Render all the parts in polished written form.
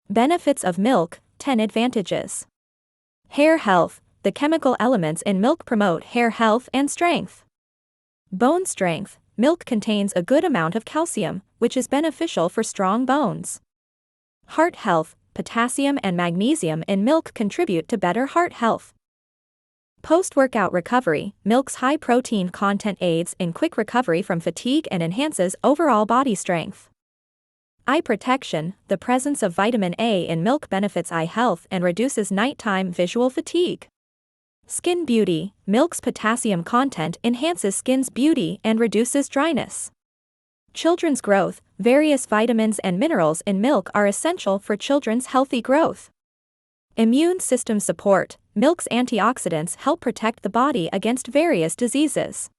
Benefits of milk, 10 advantages. Hair health. The chemical elements in milk promote hair health and strength. Bone strength. Milk contains a good amount of calcium, which is beneficial for strong bones. Heart health. Potassium and magnesium in milk contribute to better heart health. Post-workout recovery. Milk's high protein content aids in quick recovery from fatigue and enhances overall body strength. Eye protection. The presence of vitamin A in milk benefits eye health and reduces nighttime visual fatigue. Skin beauty. Milk's potassium content enhances skin's beauty and reduces dryness. Children's growth. Various vitamins and minerals in milk are essential for children's healthy growth. Immune system support. Milk's antioxidants help protect the body against various diseases.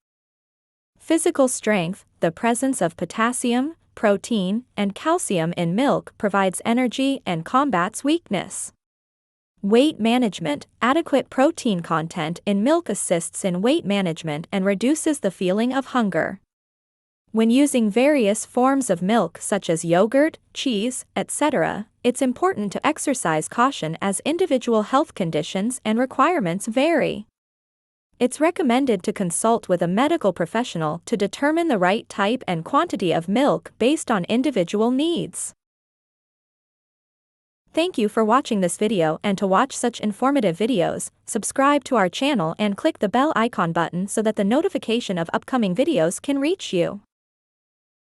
Physical strength. The presence of potassium, protein, and calcium in milk provides energy and combats weakness. Weight management. Adequate protein content in milk assists in weight management and reduces the feeling of hunger. When using various forms of milk such as yogurt, cheese, etc., it's important to exercise caution as individual health conditions and requirements vary. It's recommended to consult with a medical professional to determine the right type and quantity of milk based on individual needs. Thank you for watching this video, and to watch such informative videos, subscribe to our channel and click the bell icon button so that the notification of upcoming videos can reach you.